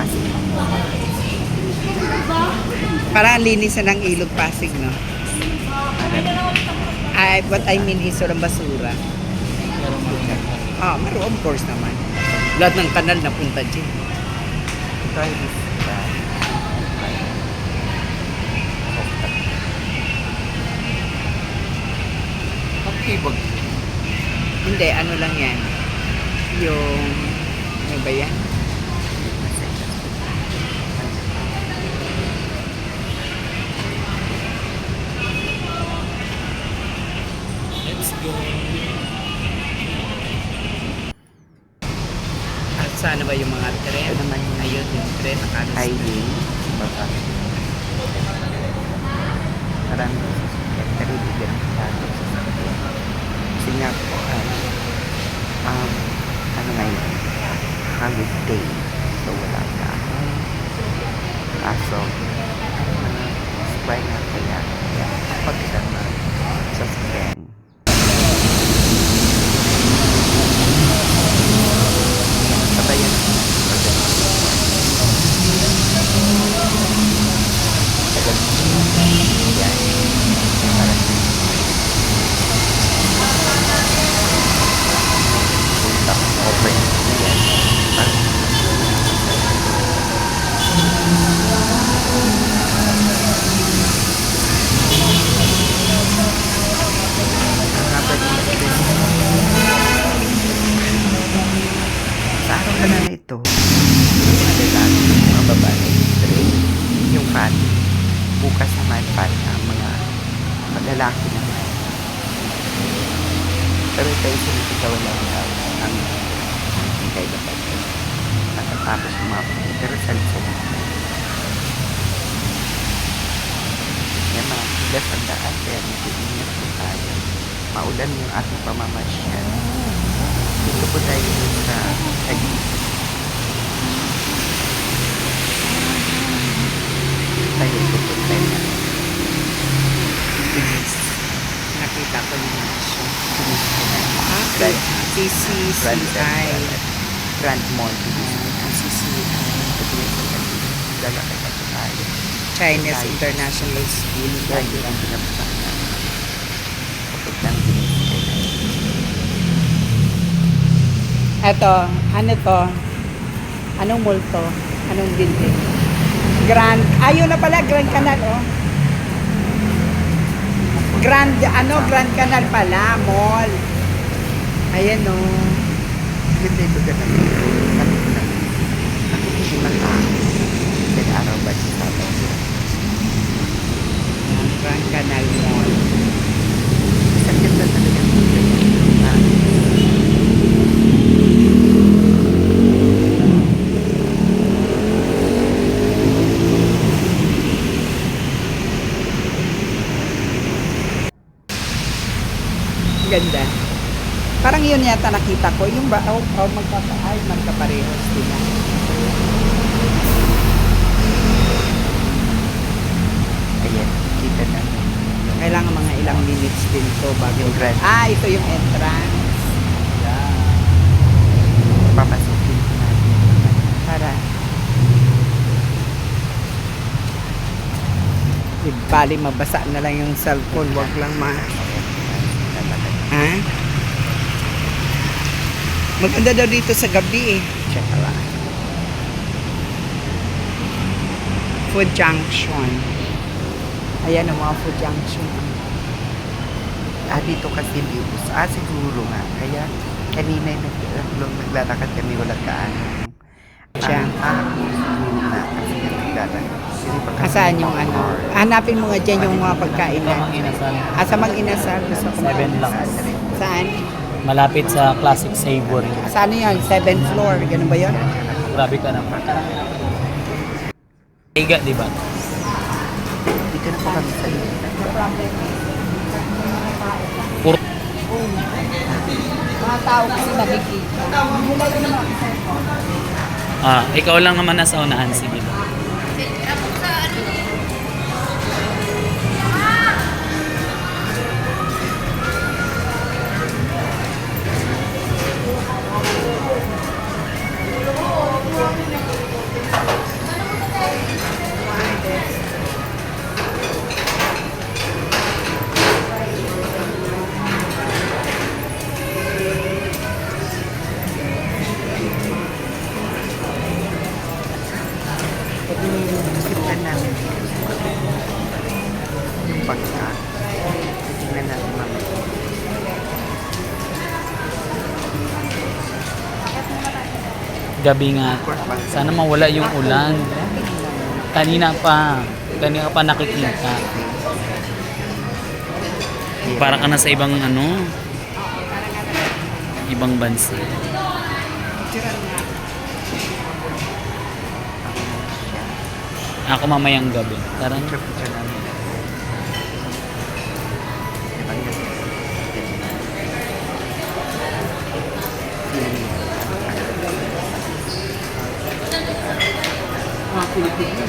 Pasig. Parang ang linis na ng ilog Pasig, no? Ay, what I mean is walang basura. Meron, of course naman. Lahat ng kanal napunta dyan. Ito ay Vista. Pagtibog. Hindi, ano lang yan. Yung, ano ba yan? Let's go. At sana ba yung mga tren? Ito naman yung Ayun, yung tren nakalas na. highway. Baka. Marami ko sa sasakyan. Pero hindi ganun kasado sa sasakyan. Kasi nga po, ano ngayon? Holiday. So, wala ka. Kaso, sabay nga kaya kapag ka na sasakyan. Sabayan. Tagal. Yan. Para open. Yan. Para sa araw ka na ito, madalang mga babae, yung fan, bukas naman fan ang mga lalaki naman. Pero tayo sinisigaw lang daw ang hintay dapat. Natatapos yung mga fan, pero salsa lang. Yan mga kilas ang daan, kaya nag-iingat po tayo. Maulan yung ating pamamasyan. Dito po tayo sa Taguig. Tayo po tayo na. Nakita ko naman siya. Grand CCCI. Grand Mall. CCCI. Lalakad na po tayo. Chinese International School. Tayo ang pinapasahan namin. Kapag lang din. Eto, ano to? Anong mall to? Anong building? Grand, ayun na pala, Grand Canal, oh. Grand Canal pala, mall. Ayan, oh. Ganda ito ganun. Nakikita na lang. Araw ba siya sabay? Grand Canal Mall. Isang ganda talaga. Ganda. Parang yun yata nakita ko. Yung ba, magkaparehos sila. Ayan, kita na. Kailangan mga ilang minutes din to bago. Yung grand. Ito yung entrance. Papasukin ko natin. Para. Bali, mabasa na lang yung cellphone. Wag lang Ha? Maganda daw dito sa gabi eh. Check lang. Food Junction. Ayan ang mga Food Junction. Dito kasi views. Siguro nga. Kaya kanina naglalakad kami walang kaano. Siya. Siguro nga. Kasi nga naglalakad. Saan yung ano? Hanapin mo nga dyan yung mga pagkainan. Inasal. Sa Mag-Inasal. Gusto ko 7 lang. Saan? Malapit sa Classic Savory. Saan yun? 7th floor. Ganun ba yun? Grabe ka naman. Higa, di ba? Dito na po kami sa Puro. Mga tao kasi nakikita. Ikaw lang naman nasa unahan. Sige. Tignan namin yung pagka. Tignan natin mamaya. Gabi nga. Sana mawala yung ulan. Kanina pa nakikita. Para ka na sa ibang ibang bansa. Ako mamayang gabi. Tara na. Picture namin. Diba nga? Mga Pilipino.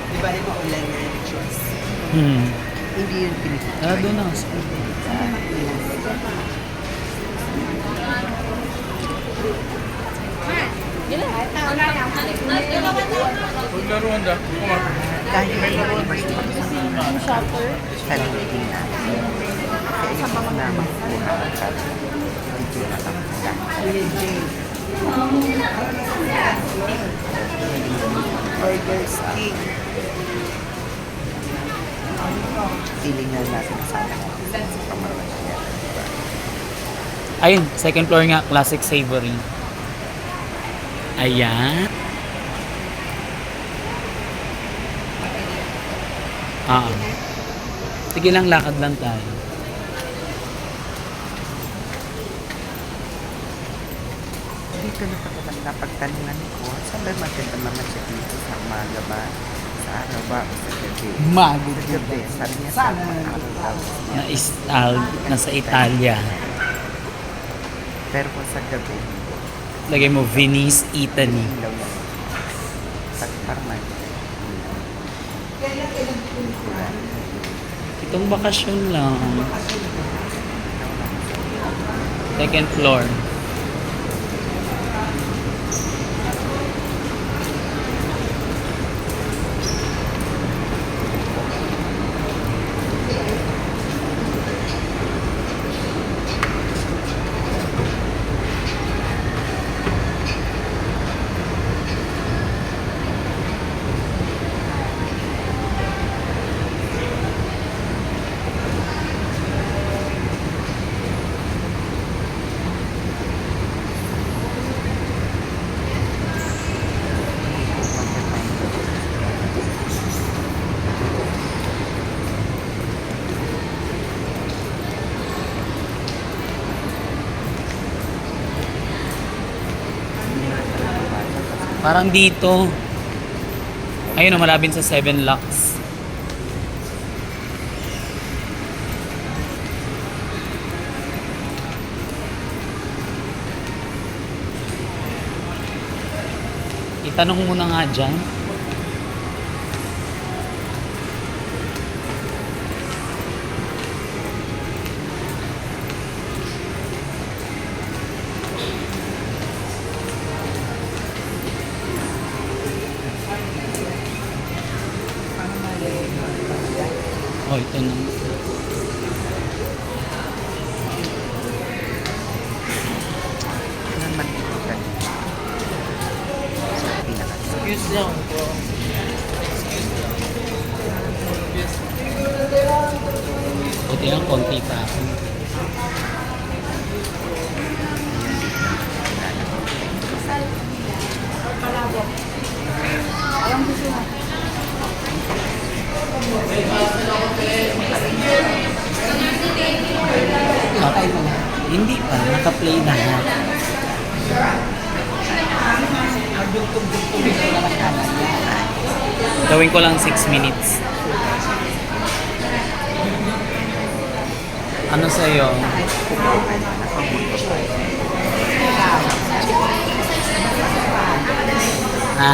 Di ba rin maulan na yung choice? Hindi yun Pilipino. Tara doon na. Kahit may university sa sarili natin. Kaya yung na makuha ang sabi. Hindi na Burger stick. feeling na natin sa pamamasya. Ayun, second floor nga, classic savory. Ayan. Sige lang, lakad lang tayo. Dito napagtanungan ko, saan ba maganda mamasyal dito sa umaga ba? Sa araw ba? O sa gabi? Magod Sa gabi. Sabi niya sa araw daw. Nasa Italia. Pero kung sa gabi, Lagay mo Venice, Italy. ilaw lang. Sa Parman. Itong bakasyon lang. Second floor. Parang dito. Ayun o, malapit sa 7 Lux. Itanong muna nga dyan. Oh, ito na. Ano naman dito kanina? Sa pinaka- Excuse lang po. Buti lang, konti pa ako. Hindi pa, naka-play na. Gawin ko lang 6 minutes. Ano sa'yo? Ha?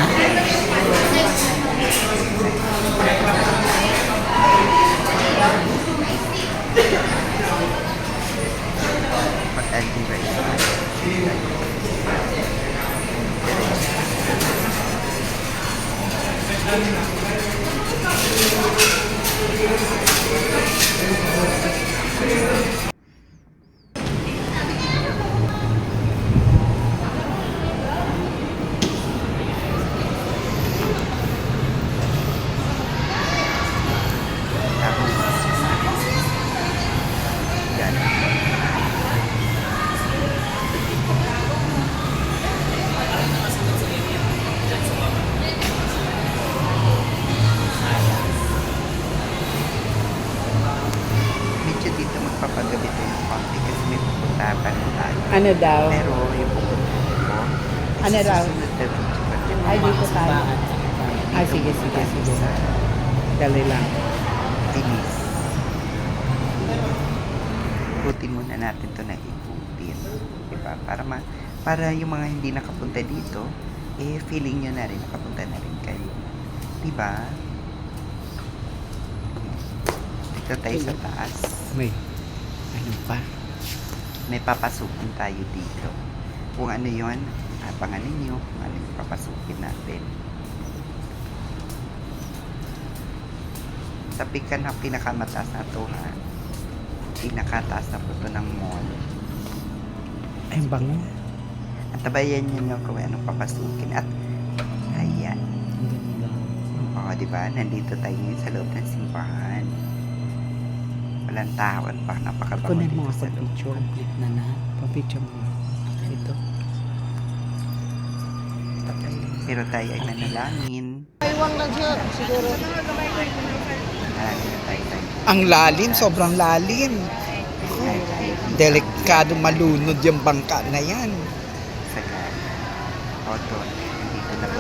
Ano daw? Pero yung pupunta ko, Ano sa raw? susunod na video, Ay, dito tayo. Ay, sige, sige, sige. Dali lang. Bilis. Ikutin muna natin to na ikutin. Diba? Para yung mga hindi nakapunta dito, feeling nyo na rin, nakapunta na rin kayo. Diba? Dito tayo sa taas. May, ano pa? May papasukin tayo dito. Kung ano yon, abangan ninyo kung ano yung papasukin natin. Sa pinakamataas na to, ha? Pinakataas na po to ng mall. Ay, ang bango. At tabayan nyo kung anong papasukin. At, ayan. Oo, diba? Nandito tayo ngayon sa loob ng simbahan. Walang tao at baka napakabango Kunin dito mo sa ako loob. picture. Na na. Pa-picture mo. Ito. Pero tayo ay nanalangin. Nanalangin na tayo. Ang lalim, sobrang lalim. Delikado malunod yung bangka na yan. Sa gala. O doon. Nandito na po.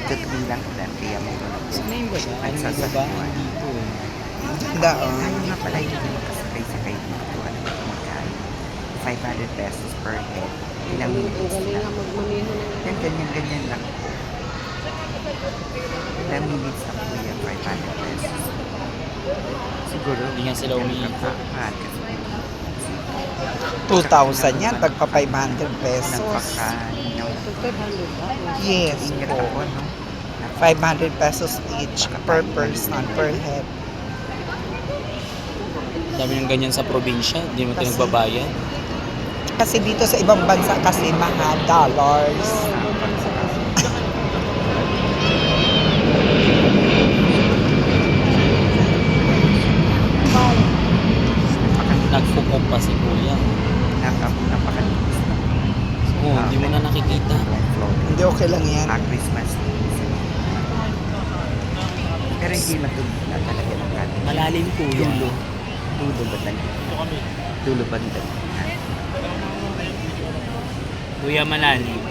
Tutuloy lang ulan. Kaya mayroon na po. Sana yung baba? Ang sasakyan. Dito eh. Daon. Ayun nga pala yung makasakay-sakay dito. Ano ba ito magkain? 500 pesos per head. Ilang minutes lang. Yan, ganyan lang po. Ilang minutes na po yan, 500 pesos. Siguro, Hindi nga sila umiikot. mahal kasi 2,000 yan, tagpa 500 pesos. nagpakain, no? Yes Ingat po. ako, no? 500 pesos each per person, per head. Dami ng ganyan sa probinsya. Hindi mo ito nagbabayad. Kasi dito sa ibang bansa kasi mahal dollars. Nagfukok pa si kuya. Napakalinis na. Oo, hindi mo na nakikita. Hindi, okay lang yan. Christmas season. Pero hindi matulog na talaga ng kanin. Malalim kuya. Dulo ba talaga? Dulo ba talaga? Kuya malalim.